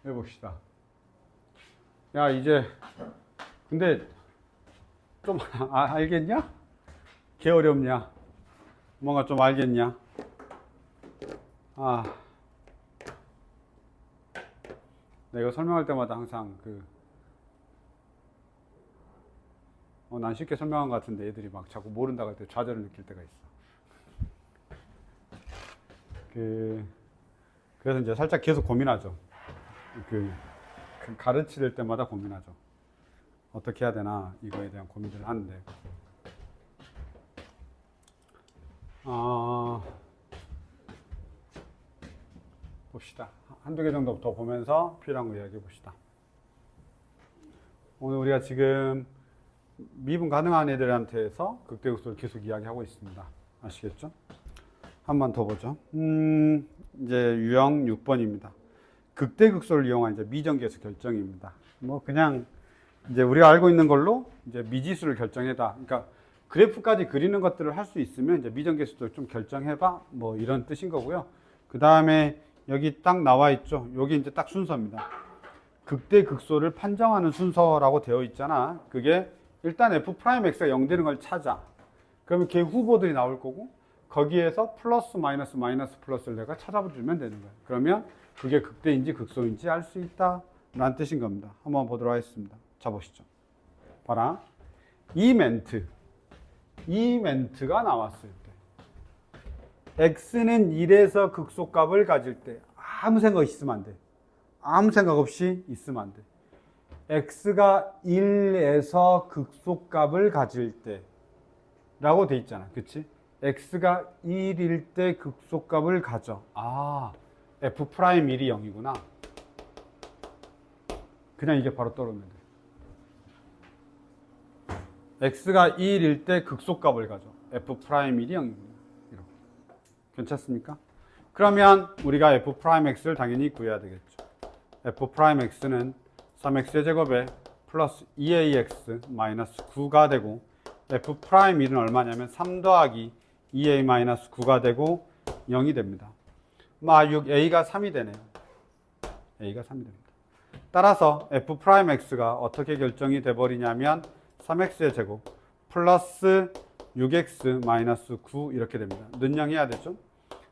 해봅시다. 야, 이제 근데 좀 알겠냐? 개 어렵냐? 뭔가 좀 알겠냐? 내가 설명할 때마다 항상 난 쉽게 설명한 것 같은데 애들이 막 자꾸 모른다고 할 때 좌절을 느낄 때가 있어. 그래서 이제 살짝 계속 고민하죠. 가르칠 때마다 고민하죠. 어떻게 해야 되나 이거에 대한 고민을 하는데 봅시다. 한두 개 정도 더 보면서 필요한 거 이야기해 봅시다. 오늘 우리가 지금 미분 가능한 애들한테서 극대극소를 계속 이야기하고 있습니다. 아시겠죠? 한 번 더 보죠. 이제 유형 6번입니다. 극대극소를 이용한 이제 미정계수 결정입니다. 뭐 그냥 이제 우리가 알고 있는 걸로 이제 미지수를 결정해다. 그러니까 그래프까지 그리는 것들을 할 수 있으면 이제 미정계수도 좀 결정해봐. 뭐 이런 뜻인 거고요. 그 다음에 여기 딱 나와 있죠. 여기 이제 딱 순서입니다. 극대극소를 판정하는 순서라고 되어 있잖아. 그게 일단 f'x가 0 되는 걸 찾아. 그러면 걔 후보들이 나올 거고 거기에서 플러스 마이너스 마이너스 플러스를 내가 찾아주면 되는 거야. 그러면 그게 극대인지 극소인지 알 수 있다 라는 뜻인 겁니다. 한번 보도록 하겠습니다. 자, 보시죠. 봐라. 이 멘트가 나왔을 때 x는 1에서 극소값을 가질 때 아무 생각 있으면 안 돼. 아무 생각 없이 있으면 안 돼. x가 1에서 극소값을 가질 때 라고 돼 있잖아. 그치? x가 1일 때 극소값을 가져. f'1이 0이구나. 그냥 이게 바로 떠오르면 돼. x가 1일 때 극소값을 가져. f'1이 0이구나. 이렇게. 괜찮습니까? 그러면 우리가 f'x를 당연히 구해야 되겠죠. f'x는 3x의 제곱에 플러스 2ax 마이너스 9가 되고 f'1은 얼마냐면 3 더하기 2a 마이너스 9가 되고 0이 됩니다. 6a가 3이 되네요. a가 3이 됩니다. 따라서 f'x가 어떻게 결정이 돼버리냐면 3x의 제곱 플러스 6x 마이너스 9 이렇게 됩니다. 는영해야 되죠.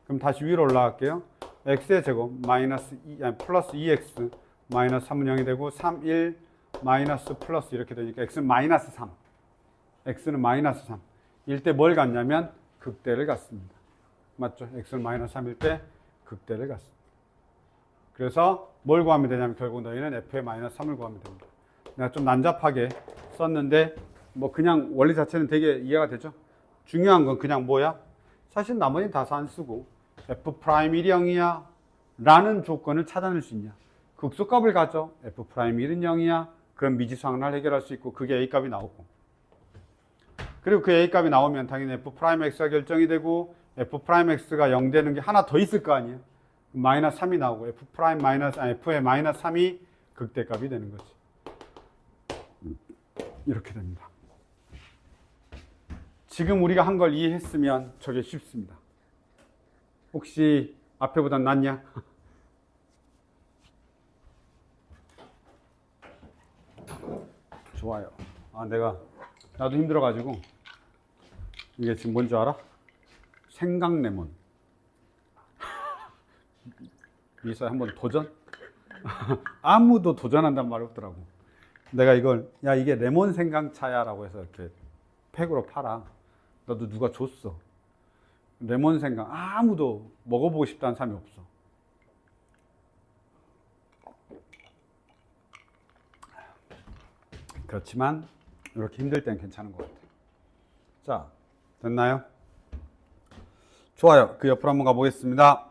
그럼 다시 위로 올라갈게요. x의 제곱 마이너스 플러스 2x 마이너스 3은 0이 되고 3, 1 마이너스 플러스 이렇게 되니까 x는 마이너스 3. x는 마이너스 3. 일 때 뭘 갖냐면 극대를 갖습니다. 맞죠? x는 마이너스 3일 때 극대를 갖습니다. 그래서 뭘 구하면 되냐면 결국 너희는 f의 마이너스 3을 구하면 됩니다. 내가 좀 난잡하게 썼는데 뭐 그냥 원리 자체는 되게 이해가 되죠? 중요한 건 그냥 뭐야? 사실 나머지는 다 안 쓰고 f'1이 0이야 라는 조건을 찾아낼 수 있냐? 극소값을 가져. f'1은 0이야. 그럼 미지수 하나를 해결할 수 있고 그게 a값이 나오고 그리고 그 a값이 나오면 당연히 f'x가 결정이 되고 f'x가 0 되는 게 하나 더 있을 거 아니에요. 마이너스 3이 나오고 f의 마이너스 3이 극대값이 되는 거지. 이렇게 됩니다. 지금 우리가 한 걸 이해했으면 저게 쉽습니다. 혹시 앞에보단 낫냐? 좋아요. 나도 힘들어가지고 이게 지금 뭔지 알아? 생강레몬. 미사에 한번 도전? 아무도 도전한다는 말이 없더라고. 내가 이걸 이게 레몬 생강차야 라고 해서 이렇게 팩으로 팔아. 나도 누가 줬어. 레몬 생강 아무도 먹어보고 싶다는 사람이 없어. 그렇지만 이렇게 힘들 땐 괜찮은 것 같아요. 자, 됐나요? 좋아요. 그 옆으로 한번 가보겠습니다.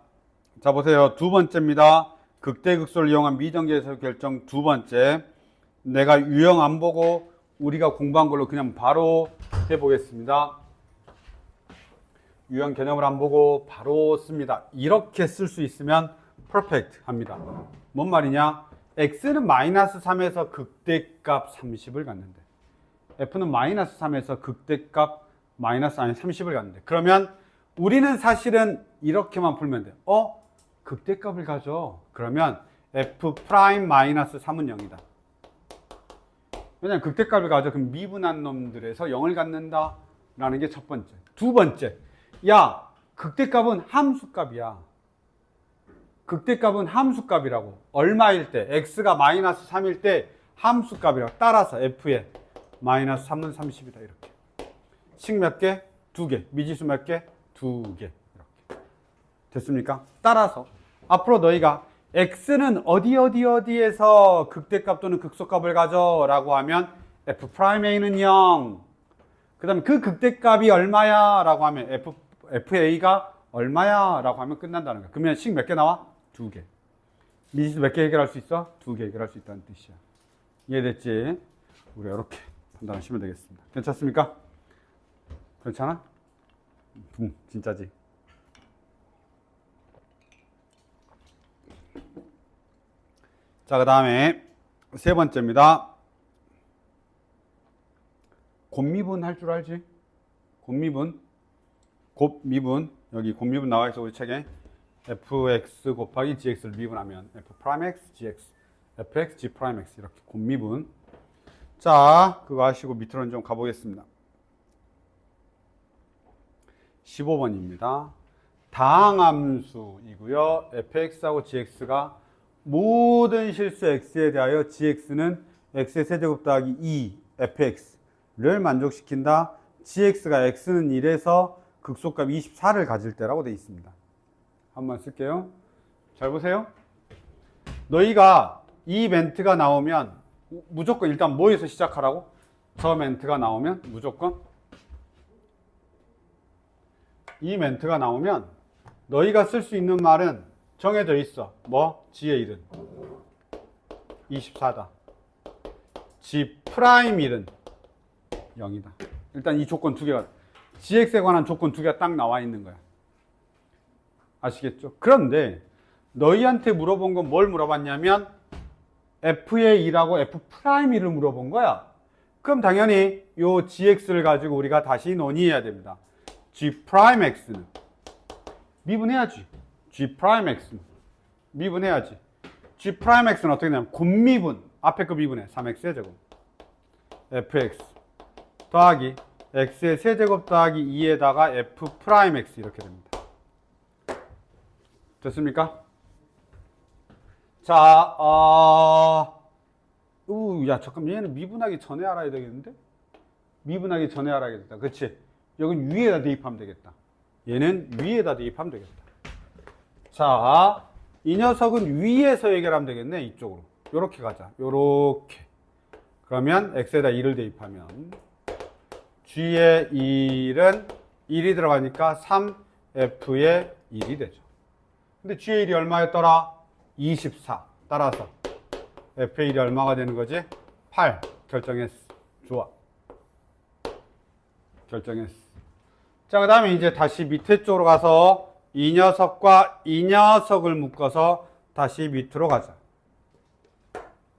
자, 보세요. 두 번째입니다. 극대극소를 이용한 미정계수 결정 두 번째. 내가 유형 안 보고 우리가 공부한 걸로 그냥 바로 해보겠습니다. 유형 개념을 안 보고 바로 씁니다. 이렇게 쓸 수 있으면 퍼펙트 합니다. 뭔 말이냐? x는 마이너스 3에서 극대값 30을 갖는데 f는 마이너스 3에서 극대값 마이너스 30을 갖는데 그러면 우리는 사실은 이렇게만 풀면 돼요. 극대값을 가져. 그러면 f 프라임 마이너스 3은 0이다. 왜냐면 극대값을 가져 그럼 미분한 놈들에서 0을 갖는다 라는 게 첫 번째. 두 번째, 야 극대값은 함수값이야. 극대값은 함수값이라고. 얼마일 때? x가 마이너스 3일 때 함수값이라고. 따라서 f에 마이너스 3은 30이다 이렇게. 식 몇 개? 2개. 미지수 몇 개? 2개. 이렇게. 됐습니까? 따라서 앞으로 너희가 x는 어디에서 극대값 또는 극소값을 가져 라고 하면 f'A는 0. 그 다음에 그 극대값이 얼마야 라고 하면 fA가 얼마야 라고 하면 끝난다는 거야. 그러면 식 몇 개 나와? 2개. 미지수 몇 개 해결할 수 있어? 2개 해결할 수 있다는 뜻이야. 이해됐지? 우리가 이렇게 판단하시면 되겠습니다. 괜찮습니까? 괜찮아? 진짜지? 자, 그 다음에 세 번째입니다. 곱미분 할 줄 알지? 곱미분. 여기 곱미분 나와 있어, 우리 책에. fx 곱하기 gx를 미분하면 f'x, gx, fx, g'x 이렇게 곱미분. 자, 그거 하시고 밑으로 좀 가보겠습니다. 15번입니다. 다항함수이고요. fx하고 gx가 모든 실수 x에 대하여 gx는 x의 세제곱 더하기 2 fx를 만족시킨다. gx가 x는 1에서 극소값 24를 가질 때라고 되어 있습니다. 한번 쓸게요. 잘 보세요. 너희가 이 멘트가 나오면 무조건 일단 뭐에서 시작하라고? 저 멘트가 나오면 무조건 이 멘트가 나오면 너희가 쓸 수 있는 말은 정해져 있어. 뭐? g의 1은 24다. g 프라임 1은 0이다. 일단 이 조건 두 개가 gx에 관한 조건 두 개가 딱 나와 있는 거야. 아시겠죠? 그런데 너희한테 물어본 건 뭘 물어봤냐면 f의 2라고 f 프라임 1을 물어본 거야. 그럼 당연히 요 gx를 가지고 우리가 다시 논의해야 됩니다. g 프라임 x는 미분해야지. g 프라임 x는 미분해야지. g 프라임 x는 어떻게 되냐면 곱미분. 앞에 거 미분해. 3x의 제곱 fx 더하기 x의 세제곱 더하기 2에다가 f 프라임 x 이렇게 됩니다. 됐습니까? 자, 야, 잠깐 얘는 미분하기 전에 알아야 되겠는데? 미분하기 전에 알아야겠다. 그치? 여긴 위에다 대입하면 되겠다. 얘는 위에다 대입하면 되겠다. 자, 이 녀석은 위에서 해결하면 되겠네. 이쪽으로. 요렇게 가자. 요렇게. 그러면 x에다 2를 대입하면 g의 1은 1이 들어가니까 3f의 1이 되죠. 근데 g의 1이 얼마였더라? 24. 따라서 f의 1이 얼마가 되는 거지? 8. 결정했어. 좋아. 결정했어. 자, 그 다음에 이제 다시 밑에 쪽으로 가서 이 녀석과 이 녀석을 묶어서 다시 밑으로 가자.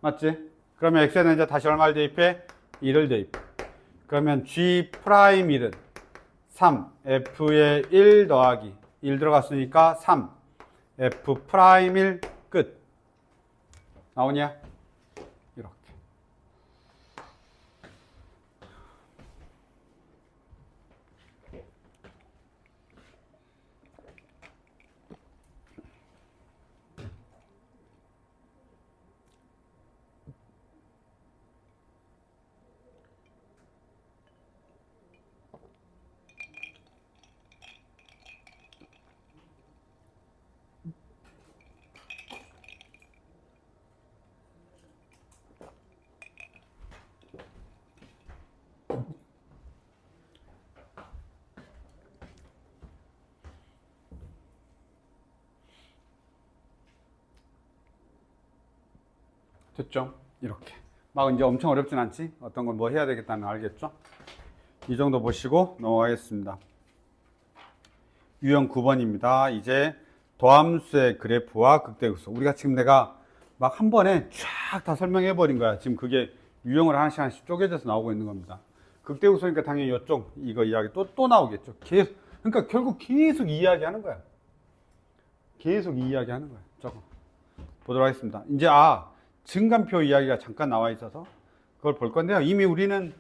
맞지? 그러면 x에는 이제 다시 얼마를 대입해? 2를 대입해. 그러면 g 프라임 1은 3 f의 1 더하기 1 들어갔으니까 3 f 프라임 1 끝. 나오냐? 이렇게. 됐죠? 이렇게. 막 이제 엄청 어렵진 않지? 어떤 걸 뭐 해야 되겠다는 거 알겠죠? 이 정도 보시고 넘어가겠습니다. 유형 9번입니다. 이제 도함수의 그래프와 극대극소. 우리가 지금 내가 막 한 번에 쫙 다 설명해 버린 거야. 지금 그게 유형을 하나씩 하나씩 쪼개져서 나오고 있는 겁니다. 극대극소니까 당연히 이쪽 이거 이야기 또 나오겠죠. 계속, 그러니까 결국 계속 이야기하는 거야. 계속 이야기하는 거야. 저거. 보도록 하겠습니다. 이제 증간표 이야기가 잠깐 나와 있어서 그걸 볼 건데요. 우리는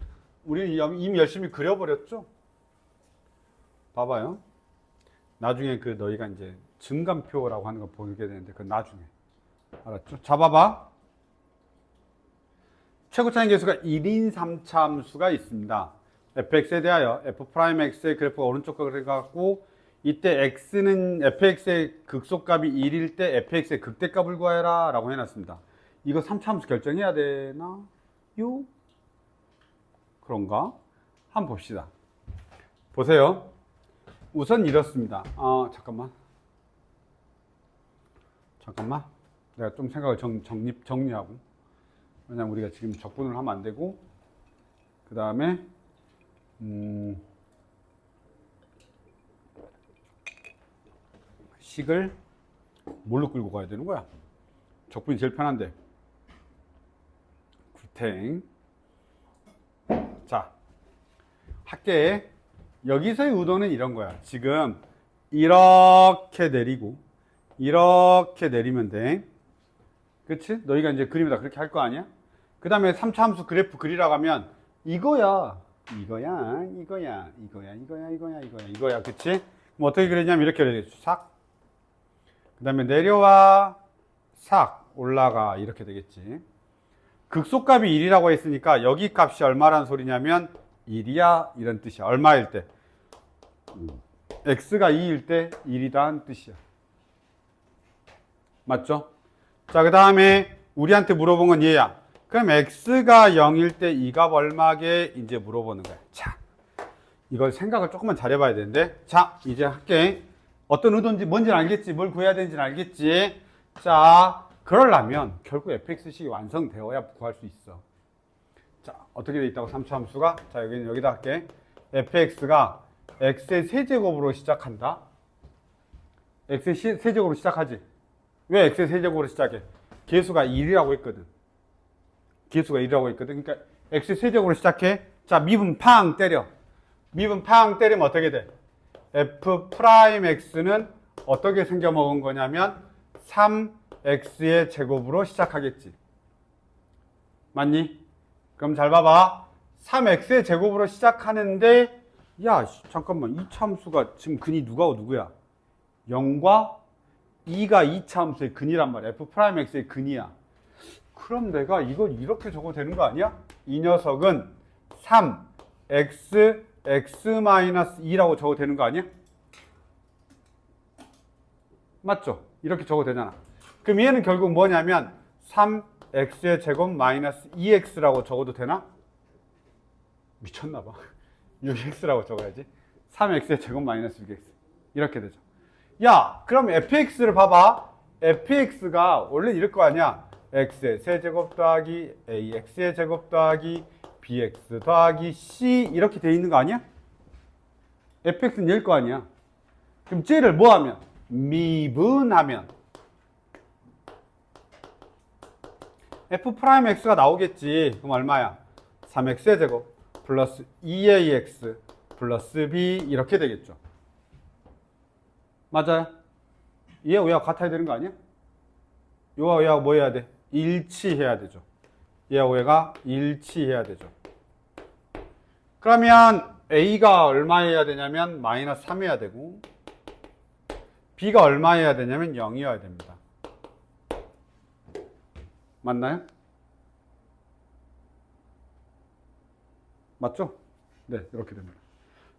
이미 열심히 그려버렸죠. 봐봐요. 나중에 너희가 이제 증간표라고 하는 거 보게 되는데 그건 나중에. 알았죠? 자, 봐봐. 최고차인 계수가 1인 3차 함수가 있습니다. fx에 대하여 f'x의 그래프가 오른쪽 거 그래갖고 이때 x는 fx의 극소값이 1일 때 fx의 극대값을 구하여라 라고 해놨습니다. 이거 3차 함수 결정해야 되나요? 그런가? 한번 봅시다. 보세요. 우선 이렇습니다. 잠깐만. 내가 좀 생각을 정리하고. 왜냐면 우리가 지금 적분을 하면 안 되고, 그 다음에, 식을 뭘로 끌고 가야 되는 거야? 적분이 제일 편한데. 굴탱. 자, 학계에 여기서의 의도는 이런 거야. 지금 이렇게 내리고 이렇게 내리면 돼. 그치? 너희가 이제 그림에다 그렇게 할 거 아니야? 그 다음에 3차 함수 그래프 그리라고 하면 이거야. 그치? 그럼 어떻게 그리냐면 이렇게 되겠죠. 싹. 그 다음에 내려와. 싹. 올라가. 이렇게 되겠지. 극소값이 1이라고 했으니까 여기 값이 얼마란 소리냐면 1이야. 이런 뜻이야. 얼마일 때? x가 2일 때 1이라는 뜻이야. 맞죠? 자, 그 다음에 우리한테 물어본 건 얘야. 그럼 x가 0일 때 이 값 얼마게? 이제 물어보는 거야. 자, 이걸 생각을 조금만 잘해봐야 되는데. 자, 이제 할게. 어떤 의도인지 뭔지는 알겠지. 뭘 구해야 되는지는 알겠지. 자, 그러려면 결국 fx식이 완성되어야 구할 수 있어. 자, 어떻게 돼 있다고 3차 함수가? 자, 여기다 할게. fx가 x의 세제곱으로 시작한다. x의 세제곱으로 시작하지. 왜 x의 세제곱으로 시작해? 계수가 1이라고 했거든. 그러니까 x의 세제곱으로 시작해. 자, 미분 팡 때려. 미분 팡 때리면 어떻게 돼? f'x는 어떻게 생겨먹은 거냐면 3x의 제곱으로 시작하겠지. 맞니? 그럼 잘 봐봐. 3x의 제곱으로 시작하는데 야, 잠깐만. 이 참수가 지금 근이 누구야? 0과 2가 2차 함수의 근이란 말이야. f'x의 근이야. 그럼 내가 이걸 이렇게 적어도 되는 거 아니야? 이 녀석은 3x x-2라고 적어도 되는 거 아니야? 맞죠? 이렇게 적어도 되잖아. 그럼 얘는 결국 뭐냐면 3x의 제곱 마이너스 2x라고 적어도 되나? 미쳤나 봐. 6x라고 적어야지. 3x의 제곱 마이너스 6x. 이렇게 되죠. 야, 그럼 fx를 봐봐. fx가 원래 이럴 거 아니야. x의 세제곱 더하기 ax의 제곱 더하기 bx 더하기 c 이렇게 돼 있는 거 아니야? fx는 얘일 거 아니야. 그럼 쟤를 뭐 하면? 미분하면 f'x가 나오겠지. 그럼 얼마야? 3x의 제곱 플러스 2ax 플러스 b 이렇게 되겠죠. 맞아요? 얘하고 얘하고 같아야 되는 거 아니야? 얘하고 얘하고 뭐 해야 돼? 일치해야 되죠. 얘하고 얘가 일치해야 되죠. 그러면 a가 얼마 해야 되냐면 마이너스 3 해야 되고 b가 얼마 해야 되냐면 0이어야 됩니다. 맞나요? 맞죠? 네, 이렇게 됩니다.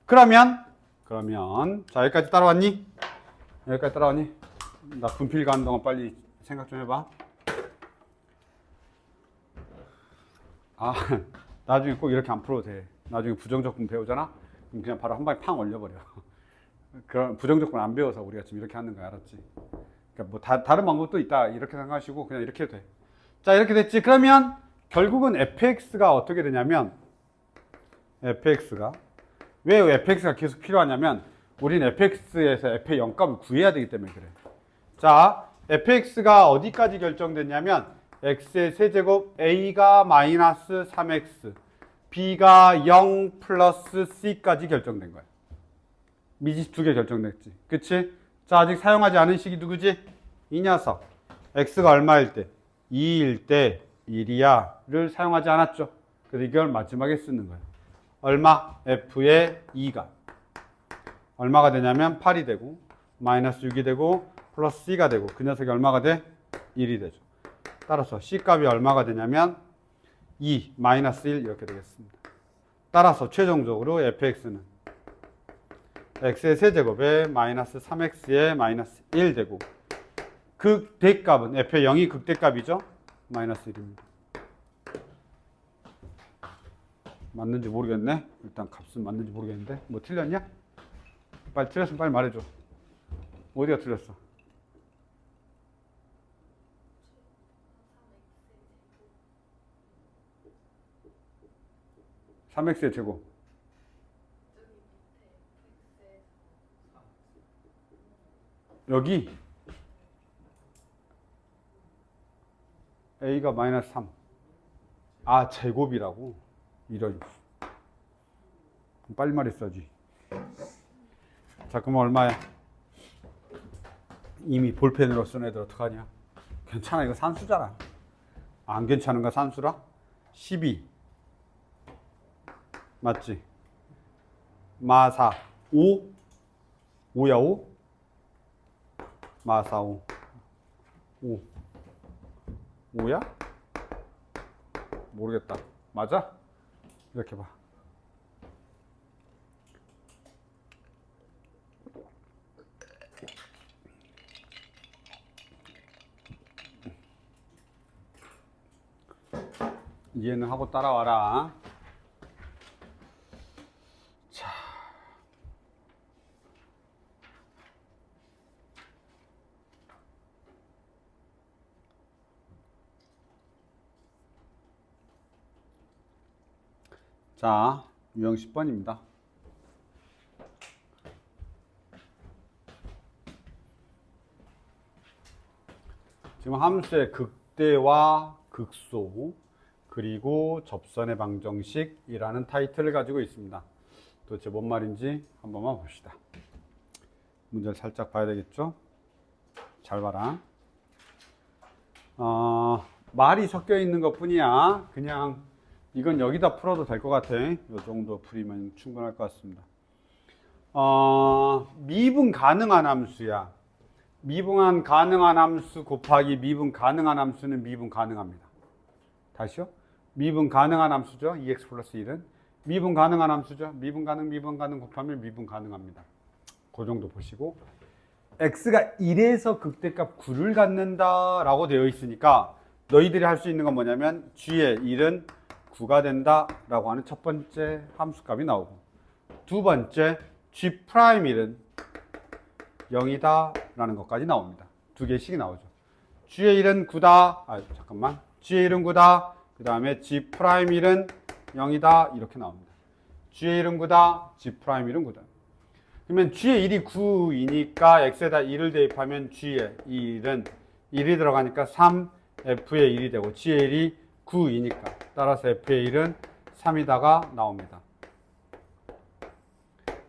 그러면 자, 여기까지 따라왔니? 나 분필 가는 동안 빨리 생각 좀 해봐. 나중에 꼭 이렇게 안 풀어도 돼. 나중에 부정적분 배우잖아? 그럼 그냥 바로 한 방에 팡 올려버려. 그런 부정적분 안 배워서 우리가 지금 이렇게 하는 거야, 알았지? 그러니까 뭐 다른 방법도 있다 이렇게 생각하시고 그냥 이렇게 해도 돼. 자, 이렇게 됐지. 그러면 결국은 fx가 어떻게 되냐면 fx가 왜 fx가 계속 필요하냐면 우린 fx에서 f의 0값을 구해야 되기 때문에 그래. 자, fx가 어디까지 결정됐냐면 x의 세제곱 a가 마이너스 3x b가 0 플러스 c까지 결정된 거야. 미지 두 개 결정됐지. 그치? 자, 아직 사용하지 않은 식이 누구지? 이 녀석. x가 얼마일 때? 2일 때 1이야를 사용하지 않았죠. 그래서 이걸 마지막에 쓰는 거예요. 얼마? f의 2가 얼마가 되냐면 8이 되고 마이너스 6이 되고 플러스 c가 되고 그 녀석이 얼마가 돼? 1이 되죠. 따라서 c 값이 얼마가 되냐면 2 마이너스 1 이렇게 되겠습니다. 따라서 최종적으로 fx는 x의 세제곱에 마이너스 3x의 마이너스 1 되고 극대값은 f의 0이 극대값이죠. 마이너스 1입니다. 맞는지 모르겠네. 일단 값은 맞는지 모르겠는데 뭐 틀렸냐? 빨리 틀렸으면 빨리 말해줘. 어디가 틀렸어? 3x의 제곱. 여기 a가 마이너스 3. 아, 제곱이라고? 이런. 빨리 말했어야지. 자, 그럼 얼마야? 이미 볼펜으로 쓴 애들 어떡하냐? 괜찮아, 이거 산수잖아. 안 괜찮은가, 산수라? 12. 맞지? 마사 5? 5야 5? 마사 5. 5. 5야? 모르겠다. 맞아? 이렇게 봐. 이해는 하고 따라와라. 자. 자, 유형 10번입니다. 지금 함수의 극대와 극소 그리고 접선의 방정식이라는 타이틀을 가지고 있습니다. 도대체 뭔 말인지 한 번만 봅시다. 문제를 살짝 봐야 되겠죠? 잘 봐라. 말이 섞여 있는 것 뿐이야. 그냥 이건 여기다 풀어도 될 것 같아. 이 정도 풀이면 충분할 것 같습니다. 미분 가능한 함수야. 미분 가능한 함수 곱하기 미분 가능한 함수는 미분 가능합니다. 다시요. 미분 가능한 함수죠. 2x 플러스 1은. 미분 가능한 함수죠. 미분 가능 곱하면 미분 가능합니다. 그 정도 보시고. x가 1에서 극대값 9를 갖는다 라고 되어 있으니까 너희들이 할 수 있는 건 뭐냐면 g의 1은 9가 된다 라고 하는 첫 번째 함수값이 나오고 두 번째 g'1은 0이다 라는 것까지 나옵니다. 두 개씩이 나오죠. g의 1은 9다. g의 1은 9다. 그 다음에 g'1은 0이다. 이렇게 나옵니다. g의 1은 9다. g'1은 9다. 그러면 g의 1이 9이니까 x에다 1을 대입하면 g의 1은 1이 들어가니까 3, f의 1이 되고 g의 1이 9이니까 따라서 f의 1은 3이다가 나옵니다.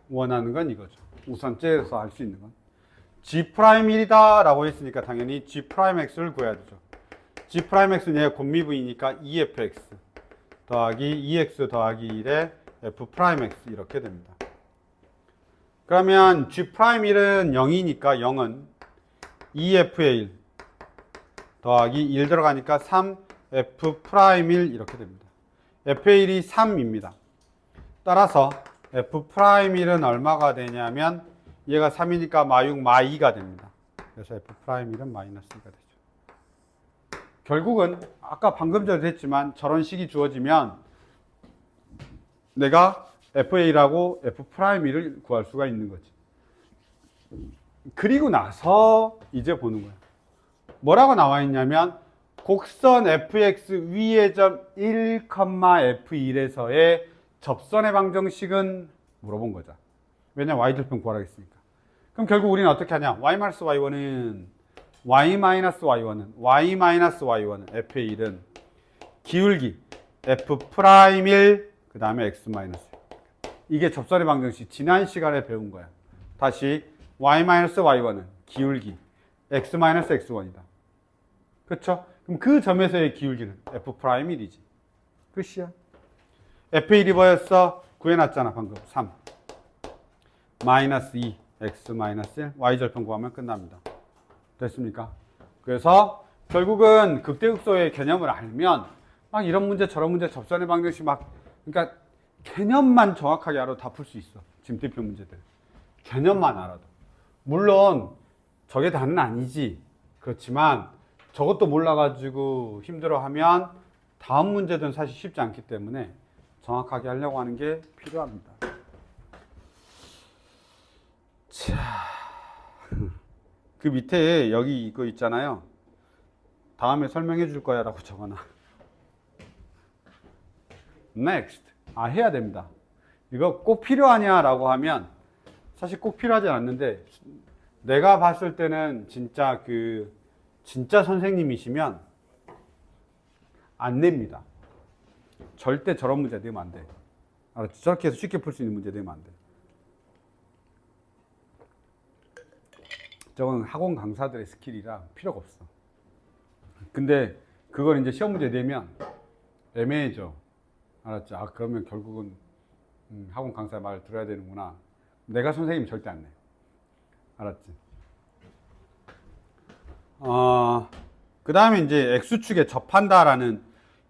원하는 건 이거죠. 우선 째서 할 수 있는 건 g'1이다 라고 했으니까 당연히 g'x를 구해야 되죠. g'x는 얘가 곱미분이니까 2fx 더하기 2x 더하기 1에 f'x 이렇게 됩니다. 그러면 g'1은 0이니까 0은 2f의 1 더하기 1 들어가니까 3f'1 이렇게 됩니다. f의 1이 3입니다. 따라서 f'1은 얼마가 되냐면 얘가 3이니까 마육 마2가 됩니다. 그래서 f'1은 마이너스 2가 되죠. 결국은 아까 방금 전에 했지만 저런 식이 주어지면 내가 FA라고 F'1을 구할 수가 있는 거지. 그리고 나서 이제 보는 거야. 뭐라고 나와 있냐면 곡선 fx 위의 점 1, f1에서의 접선의 방정식은 물어본 거죠. 왜냐면 y절편 구하라 했으니까. 그럼 결국 우리는 어떻게 하냐? y-y1은 y-y1은 f의 1은 기울기 f'1 그 다음에 x-. 이게 접선의 방정식 지난 시간에 배운 거야. 다시 y-y1은 기울기 x-x1이다. 그쵸? 그럼 그 점에서의 기울기는 F'1이지. 끝이야. F1이 뭐였어? 구해놨잖아, 방금. 3. 마이너스 2, x 마이너스 1, y절편 구하면 끝납니다. 됐습니까? 그래서 결국은 극대극소의 개념을 알면 막 이런 문제 저런 문제 접선의 방정식 막 그러니까 개념만 정확하게 알아도 다 풀 수 있어. 짐대표 문제들. 개념만 알아도. 물론 저게 다는 아니지. 그렇지만 저것도 몰라가지고 힘들어하면 다음 문제든 사실 쉽지 않기 때문에 정확하게 하려고 하는 게 필요합니다. 자, 그 밑에 여기 이거 있잖아요. 다음에 설명해 줄 거야 라고 적어놔. Next. 아, 해야 됩니다. 이거 꼭 필요하냐 라고 하면 사실 꼭 필요하지 않는데 내가 봤을 때는 진짜 선생님이시면 안 냅니다. 절대 저런 문제 내면 안 돼. 알았지? 저렇게 해서 쉽게 풀 수 있는 문제 내면 안 돼. 저건 학원 강사들의 스킬이라 필요가 없어. 근데 그걸 이제 시험 문제 내면 애매해져. 알았지? 아, 그러면 결국은 학원 강사 말 들어야 되는구나. 내가 선생님 절대 안 내. 알았지? 그 다음에 이제 X축에 접한다라는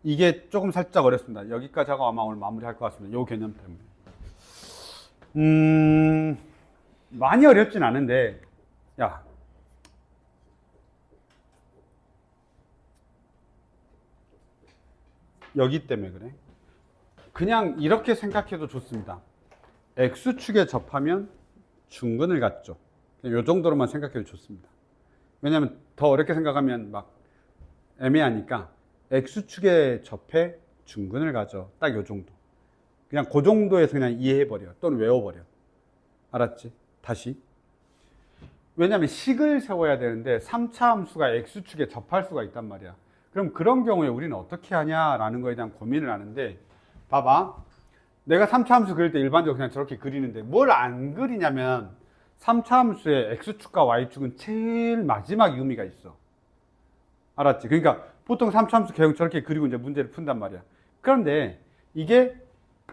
이게 조금 살짝 어렵습니다. 여기까지 하고 아마 오늘 마무리할 것 같습니다. 요 개념 때문에. 많이 어렵진 않은데, 야. 여기 때문에 그래. 그냥 이렇게 생각해도 좋습니다. X축에 접하면 중근을 갖죠. 요 정도로만 생각해도 좋습니다. 왜냐하면 더 어렵게 생각하면 막 애매하니까 X축에 접해 중근을 가져. 딱 요 정도. 그냥 그 정도에서 그냥 이해해버려. 또는 외워버려. 알았지? 다시. 왜냐하면 식을 세워야 되는데 3차 함수가 X축에 접할 수가 있단 말이야. 그럼 그런 경우에 우리는 어떻게 하냐라는 거에 대한 고민을 하는데 봐봐. 내가 3차 함수 그릴 때 일반적으로 그냥 저렇게 그리는데 뭘 안 그리냐면 3차 함수의 X축과 Y축은 제일 마지막 의미가 있어. 알았지? 그러니까 보통 3차 함수 개형 저렇게 그리고 이제 문제를 푼단 말이야. 그런데 이게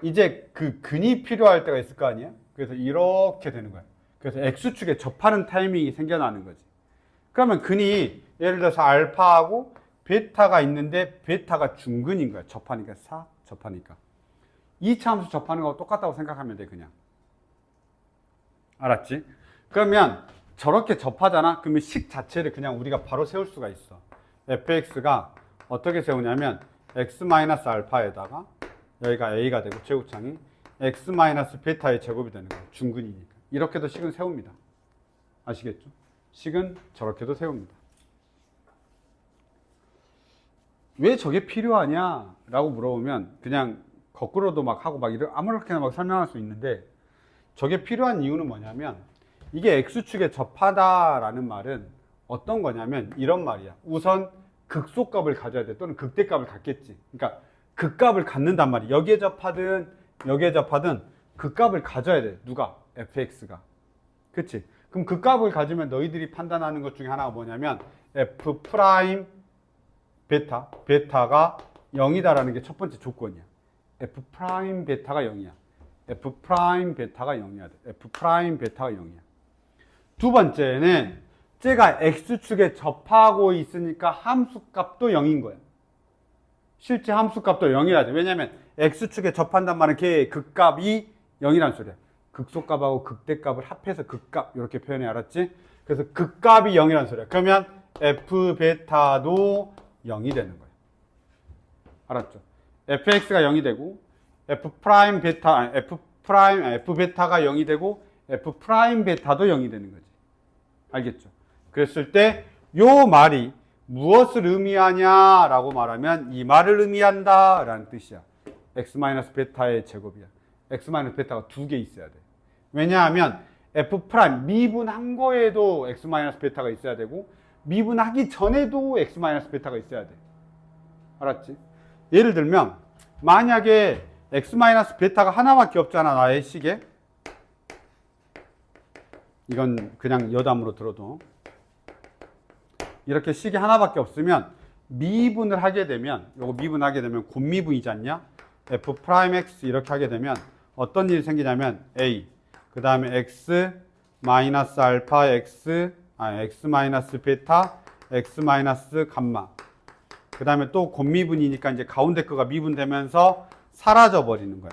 이제 그 근이 필요할 때가 있을 거 아니야? 그래서 이렇게 되는 거야. 그래서 X축에 접하는 타이밍이 생겨나는 거지. 그러면 근이 예를 들어서 알파하고 베타가 있는데 베타가 중근인 거야. 접하니까 접하니까. 2차 함수 접하는 거하고 똑같다고 생각하면 돼, 그냥. 알았지? 그러면 저렇게 접하잖아? 그러면 식 자체를 그냥 우리가 바로 세울 수가 있어. fx가 어떻게 세우냐면 x-알파에다가 여기가 a가 되고 제곱창이 x-베타의 제곱이 되는 거야. 중근이니까. 이렇게도 식은 세웁니다. 아시겠죠? 식은 저렇게도 세웁니다. 왜 저게 필요하냐? 라고 물어보면 그냥 거꾸로도 막 하고 막 아무렇게나 막 설명할 수 있는데 저게 필요한 이유는 뭐냐면 이게 X축에 접하다라는 말은 어떤 거냐면 이런 말이야. 우선 극소값을 가져야 돼. 또는 극대값을 갖겠지. 그러니까 극값을 갖는단 말이야. 여기에 접하든 극값을 가져야 돼. 누가? fx가. 그치? 그럼 극값을 가지면 너희들이 판단하는 것 중에 하나가 뭐냐면 f 프라임 베타가 0이다라는 게 첫 번째 조건이야. f 프라임 베타가 0이야. f 프라임 베타가 0이야. f 프라임 베타가 0이야. 두 번째는 쟤가 x축에 접하고 있으니까 함수값도 0인 거야. 실제 함수값도 0이라 돼. 왜냐면 x축에 접한단 말은 걔의 극값이 0이란 소리야. 극소값하고 극대값을 합해서 극값 이렇게 표현해. 알았지? 그래서 극값이 0이란 소리야. 그러면 f 베타도 0이 되는 거야. 알았죠? fx가 0이 되고 f 베타가 0이 되고 f 프라임 베타도 0이 되는 거지. 알겠죠? 그랬을 때 요 말이 무엇을 의미하냐라고 말하면 이 말을 의미한다 라는 뜻이야. x-베타의 제곱이야. x-베타가 두 개 있어야 돼. 왜냐하면 f 프라임 미분한 거에도 x-베타가 있어야 되고 미분하기 전에도 x-베타가 있어야 돼. 알았지? 예를 들면 만약에 x-베타가 하나밖에 없잖아. 나의 식에. 이건 그냥 여담으로 들어도 이렇게 식이 하나밖에 없으면 미분을 하게 되면, 요거 미분하게 되면 곱미분이지 않냐? f 프라임 x 이렇게 하게 되면 어떤 일이 생기냐면 a, 그 다음에 x 마이너스 알파 x, x 마이너스 베타, x 마이너스 감마. 그 다음에 또 곱미분이니까 이제 가운데 거가 미분되면서 사라져 버리는 거야.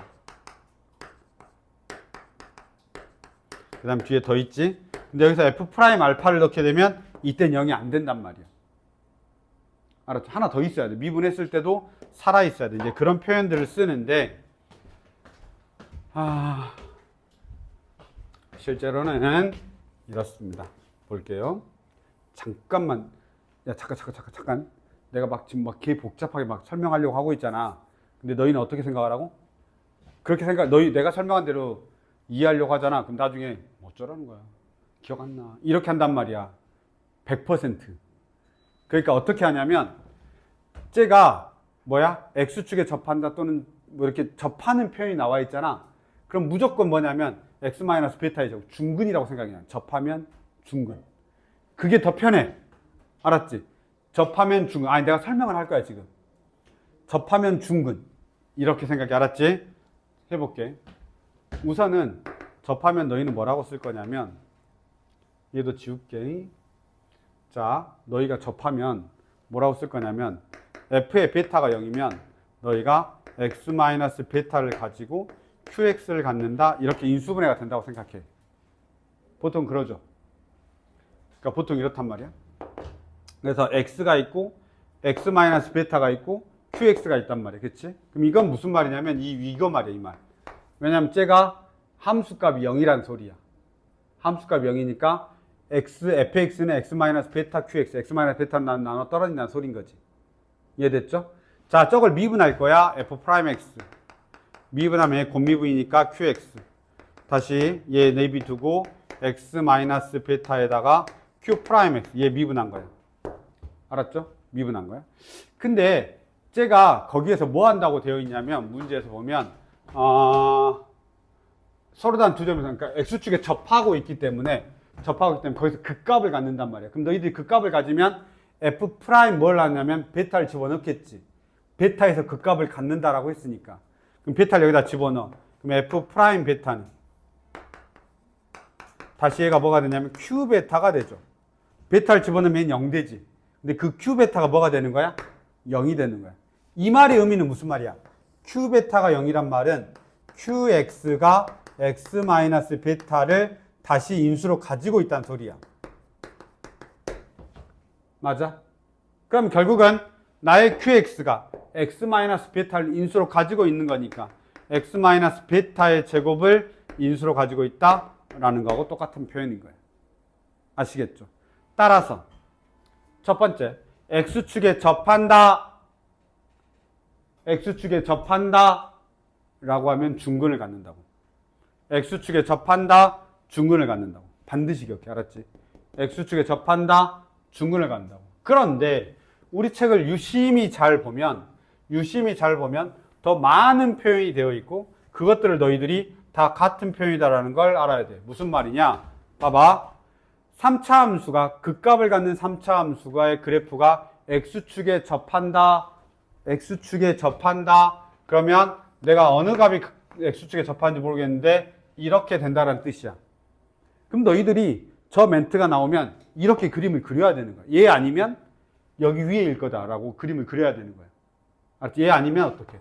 그 다음에 뒤에 더 있지? 근데 여기서 f 프라임 알파를 넣게 되면 이땐 0이 안 된단 말이야. 알았죠? 하나 더 있어야 돼. 미분했을 때도 살아 있어야 돼. 이제 그런 표현들을 쓰는데, 실제로는 이렇습니다. 볼게요. 잠깐만. 야, 잠깐. 내가 막 지금 막 개 복잡하게 막 설명하려고 하고 있잖아. 근데 너희는 어떻게 생각하라고? 그렇게 내가 설명한 대로 이해하려고 하잖아. 그럼 나중에 어쩌라는 거야. 기억 안 나. 이렇게 한단 말이야. 100%. 그러니까 어떻게 하냐면, 쟤가 X축에 접한다 또는 뭐 이렇게 접하는 표현이 나와 있잖아. 그럼 무조건 뭐냐면 X-베타의 제곱, 중근이라고 생각해. 접하면 중근. 그게 더 편해. 알았지? 접하면 중근. 아니, 내가 설명을 할 거야, 지금. 접하면 중근. 이렇게 생각해. 알았지? 해볼게. 우선은 접하면 너희는 뭐라고 쓸 거냐면, 얘도 지울게. 자, 너희가 접하면 뭐라고 쓸 거냐면, f의 베타가 0이면 너희가 x-베타를 가지고 qx를 갖는다. 이렇게 인수분해가 된다고 생각해. 보통 그러죠. 그러니까 보통 이렇단 말이야. 그래서 x가 있고 x-베타가 있고 qx가 있단 말이야. 그치? 그럼 이건 무슨 말이냐면 이거 말이야, 이 말. 왜냐면 쟤가 함수값이 0이란 소리야. 함수값이 0이니까 fx는 x-베타 qx, x-베타는 나눠 떨어진다는 소린 거지. 이해됐죠? 자, 저걸 미분할 거야. f 프라임 x. 미분하면 곱미분이니까 qx. 다시 얘 내비두고 x-베타에다가 q 프라임 x. 얘 미분한 거야. 알았죠? 미분한 거야. 근데 쟤가 거기에서 뭐 한다고 되어 있냐면 문제에서 보면 서로 다른 두 점에서 그러니까 x축에 접하고 있기 때문에 거기서 극값을 갖는단 말이야. 그럼 너희들이 극값을 가지면 f 프라임 뭘 하냐면 베타를 집어넣겠지. 베타에서 극값을 갖는다라고 했으니까. 그럼 베타를 여기다 집어넣어. 그럼 f 프라임 베타는 다시 얘가 뭐가 되냐면 q 베타가 되죠. 베타를 집어넣으면 0 되지. 근데 그 q 베타가 뭐가 되는 거야? 0이 되는 거야. 이 말의 의미는 무슨 말이야? q 베타가 0이란 말은 qx가 x-베타를 다시 인수로 가지고 있다는 소리야. 맞아? 그럼 결국은 나의 qx가 x-베타를 인수로 가지고 있는 거니까 x-베타의 제곱을 인수로 가지고 있다라는 거하고 똑같은 표현인 거예요. 아시겠죠? 따라서 첫 번째, x축에 접한다. x축에 접한다 라고 하면 중근을 갖는다고. x축에 접한다, 중근을 갖는다고. 반드시 기억해. 알았지? x축에 접한다, 중근을 갖는다고. 그런데 우리 책을 유심히 잘 보면 더 많은 표현이 되어 있고 그것들을 너희들이 다 같은 표현이다라는 걸 알아야 돼. 무슨 말이냐? 봐봐. 3차 함수가 극값을 갖는 3차 함수가의 그래프가 x축에 접한다. 그러면 내가 어느 값이 x축에 접하는지 모르겠는데 이렇게 된다는 뜻이야. 그럼 너희들이 저 멘트가 나오면 이렇게 그림을 그려야 되는 거야. 얘 아니면 여기 위에일 거다라고 그림을 그려야 되는 거야. 알았지? 얘 아니면 어떻게?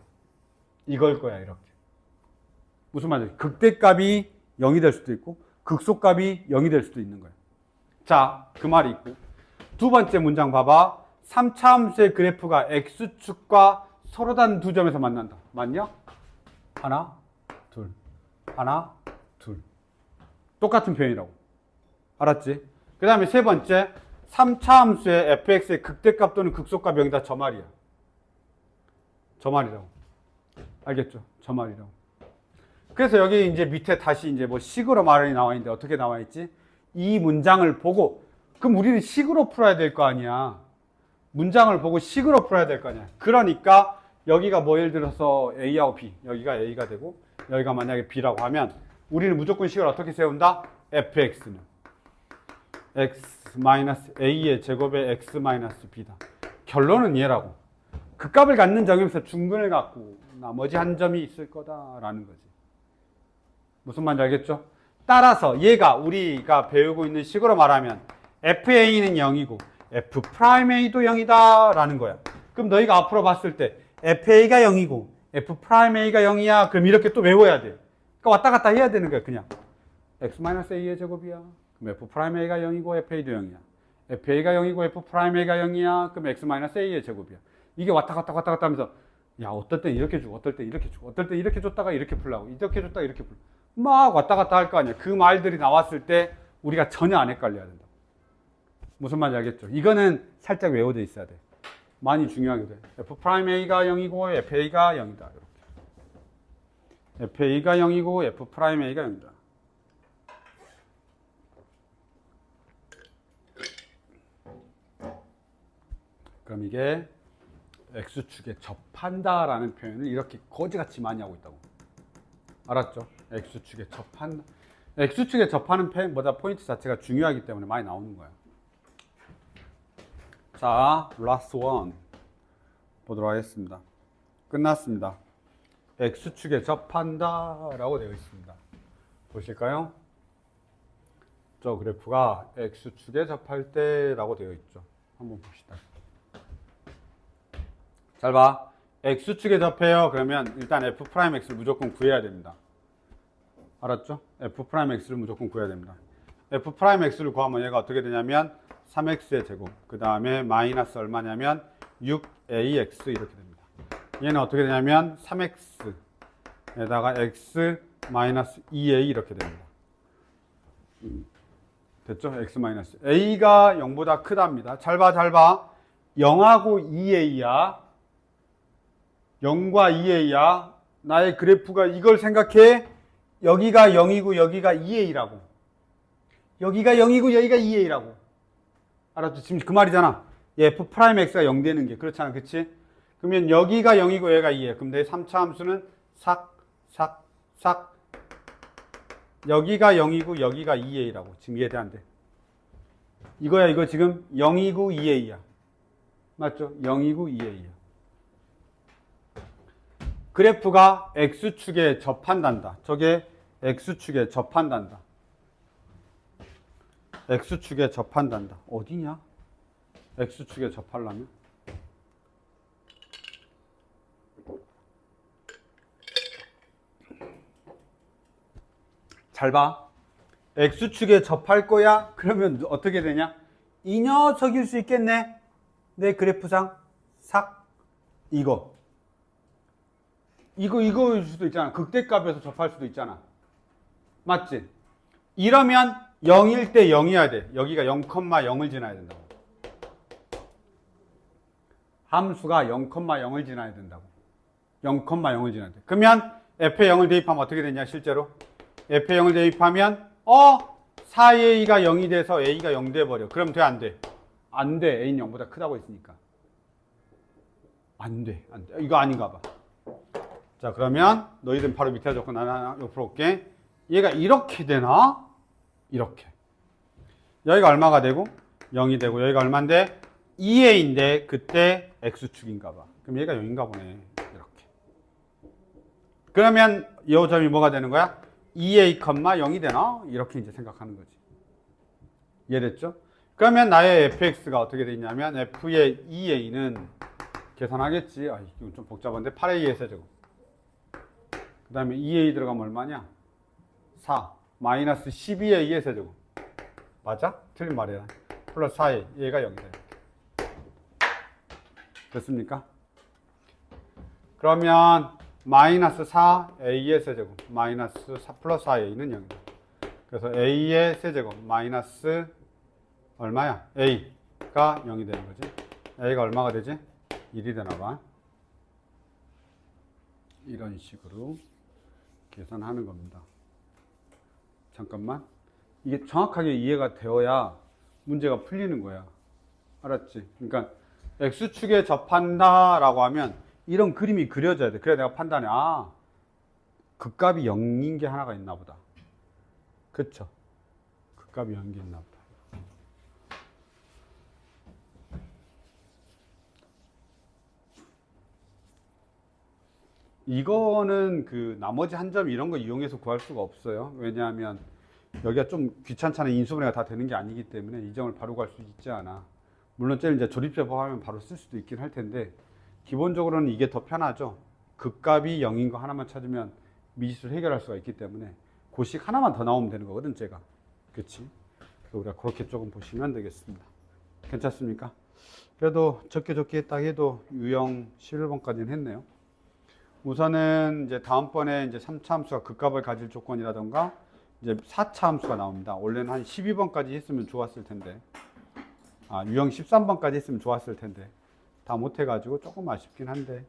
이걸 거야, 이렇게. 무슨 말이야? 극대값이 0이 될 수도 있고 극소값이 0이 될 수도 있는 거야. 자, 그 말이 있고. 두 번째 문장 봐봐. 3차 함수의 그래프가 x축과 서로 다른 두 점에서 만난다. 맞냐? 하나, 둘. 하나, 둘. 똑같은 표현이라고. 알았지? 그 다음에 세 번째. 3차 함수의 fx의 극대값 또는 극소값 0이다. 저 말이야. 저 말이라고. 알겠죠? 저 말이라고. 그래서 여기 이제 밑에 다시 이제 뭐 식으로 말이 나와 있는데 어떻게 나와 있지? 이 문장을 보고, 그럼 우리는 식으로 풀어야 될 거 아니야. 문장을 보고 식으로 풀어야 될 거 아니야. 그러니까 여기가 뭐 예를 들어서 A하고 B, 여기가 A가 되고 여기가 만약에 B라고 하면 우리는 무조건 식을 어떻게 세운다? fx는 x-a의 제곱에 x-b다. 결론은 얘라고. 그 값을 갖는 적용에서 중근을 갖고 나머지 한 점이 있을 거다라는 거지. 무슨 말인지 알겠죠? 따라서 얘가 우리가 배우고 있는 식으로 말하면 FA는 0이고 F'A도 0이다 라는 거야. 그럼 너희가 앞으로 봤을 때 FA가 0이고 F'A가 0이야. 그럼 이렇게 또 외워야 돼. 그러니까 왔다 갔다 해야 되는 거야. 그냥 X-A의 제곱이야. 그럼 F'A가 0이고 FA도 0이야. FA가 0이고 F'A가 0이야. 그럼 X-A의 제곱이야. 이게 왔다 갔다 하면서 야, 어떨 땐 이렇게 주고 어떨 땐 이렇게 주고 어떨 땐 이렇게 줬다가 이렇게 풀라고 이렇게 줬다가 이렇게 풀 막 왔다 갔다 할 거 아니야. 그 말들이 나왔을 때 우리가 전혀 안 헷갈려야 된다. 무슨 말인지 알겠죠? 이거는 살짝 외워져 있어야 돼. 많이 중요하게 돼. F'A가 0이고 FA가 0이다. 이렇게. FA가 0이고 F'A가 0이다. 그럼 이게 X축에 접한다라는 표현을 이렇게 거지같이 많이 하고 있다고. 알았죠? X축에 접한다. X축에 접하는 포인트 자체가 중요하기 때문에 많이 나오는 거야. 자, last one 보도록 하겠습니다. 끝났습니다. X축에 접한다라고 되어 있습니다. 보실까요? 저 그래프가 X축에 접할 때라고 되어 있죠. 한번 봅시다. 잘 봐. X축에 접해요. 그러면 일단 F'X를 무조건 구해야 됩니다. 알았죠? F'X를 무조건 구해야 됩니다. F'X를 구하면 얘가 어떻게 되냐면 3X의 제곱, 그 다음에 마이너스 얼마냐면 6AX 이렇게 됩니다. 얘는 어떻게 되냐면 3X에다가 X 마이너스 2A 이렇게 됩니다. 됐죠? X 마이너스. A가 0보다 크답니다. 잘 봐, 잘 봐. 0하고 2A야. 0과 2A야. 나의 그래프가 이걸 생각해. 여기가 0이고 여기가 2A라고. 여기가 0이고 여기가 2A라고. 알았죠? 지금 그 말이잖아. 얘 F'X가 0 되는 게. 그렇잖아. 그치? 그러면 여기가 0이고 여기가 2야. 그럼 내 3차 함수는 삭. 여기가 0이고 여기가 2A라고. 지금 이해돼 안 돼? 이거야. 이거 지금 0이고 2A야. 맞죠? 0이고 2A야. 그래프가 X축에 접한단다. 저게 X축에 접한단다. X축에 접한단다. 어디냐? X축에 접하려면? 잘 봐. X축에 접할 거야? 그러면 어떻게 되냐? 이 녀석일 수 있겠네? 내 그래프상 삭 이거일 수도 있잖아. 극대값에서 접할 수도 있잖아. 맞지? 이러면 0일 때 0이어야 돼. 여기가 0,0을 지나야 된다고. 함수가 0,0을 지나야 된다고. 0,0을 지나야 돼. 그러면 F에 0을 대입하면 어떻게 되냐 실제로? F에 0을 대입하면 4A가 0이 돼서 A가 0 돼버려. 그럼 돼 안 돼? 안 돼. A는 0보다 크다고 했으니까. 안 돼. 이거 아닌가 봐. 자, 그러면 너희들은 바로 밑에 적고 나는 옆으로 올게. 얘가 이렇게 되나? 이렇게. 여기가 얼마가 되고 0이 되고 여기가 얼마인데 2A인데 그때 X축인가 봐. 그럼 얘가 0인가 보네. 이렇게. 그러면 이 점이 뭐가 되는 거야? 2A, 0이 되나? 이렇게 이제 생각하는 거지. 이해됐죠? 그러면 나의 fx가 어떻게 되냐면 f의 2a는 계산하겠지. 이건 좀 복잡한데 8a 세제곱. 그 다음에 2a 들어가면 얼마냐? 4 마이너스 12a의 세제곱. 맞아? 틀린 말이야. 플러스 4a 얘가 0이다. 됐습니까? 그러면 마이너스 4a의 세제곱 마이너스 4 플러스 4a는 0이다. 그래서 a의 세제곱 마이너스 얼마야? a가 0이 되는 거지. a가 얼마가 되지? 1이 되나 봐. 이런 식으로 계산하는 겁니다. 잠깐만. 이게 정확하게 이해가 되어야 문제가 풀리는 거야. 알았지? 그러니까 X축에 접한다라고 하면 이런 그림이 그려져야 돼. 그래야 내가 판단해. 극값이 0인 게 하나가 있나 보다. 그쵸? 극값이 0인 게 있나 보다. 이거는 그 나머지 한 점 이런 거 이용해서 구할 수가 없어요. 왜냐하면 여기가 좀 귀찮잖아요. 인수분해가 다 되는 게 아니기 때문에 이 점을 바로 구할 수 있지 않아. 물론 쟤는 이제 조립제 포함하면 바로 쓸 수도 있긴 할 텐데 기본적으로는 이게 더 편하죠. 극값이 0인 거 하나만 찾으면 미지수를 해결할 수가 있기 때문에 고식 하나만 더 나오면 되는 거거든, 제가. 그치? 그래서 우리가 그렇게 조금 보시면 되겠습니다. 괜찮습니까? 그래도 적게 딱 해도 유형 11번까지는 했네요. 우선은 이제 다음번에 이제 3차 함수가 극값을 가질 조건이라던가 이제 4차 함수가 나옵니다. 원래는 한 12번까지 했으면 좋았을 텐데. 유형 13번까지 했으면 좋았을 텐데. 다 못해가지고 조금 아쉽긴 한데.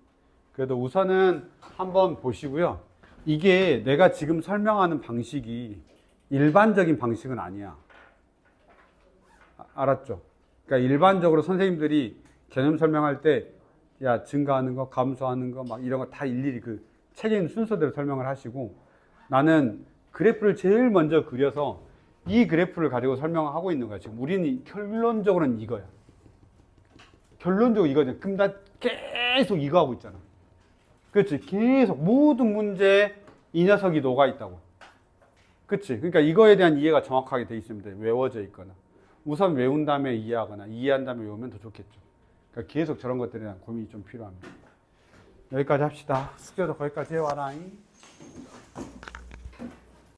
그래도 우선은 한번 보시고요. 이게 내가 지금 설명하는 방식이 일반적인 방식은 아니야. 알았죠? 그러니까 일반적으로 선생님들이 개념 설명할 때, 야, 증가하는 거, 감소하는 거, 막 이런 거 다 일일이 그 책에 있는 순서대로 설명을 하시고, 나는 그래프를 제일 먼저 그려서 이 그래프를 가지고 설명하고 있는 거야. 지금 우리는 결론적으로는 이거야. 결론적으로 이거죠. 그럼 나 계속 이거 하고 있잖아. 그렇지. 계속 모든 문제에 이 녀석이 녹아 있다고. 그렇지. 그러니까 이거에 대한 이해가 정확하게 돼 있으면 돼. 외워져 있거나. 우선 외운 다음에 이해하거나 이해한 다음에 외우면 더 좋겠죠. 그러니까 계속 저런 것들에 대한 고민이 좀 필요합니다. 여기까지 합시다. 숙제도 거기까지 해와라.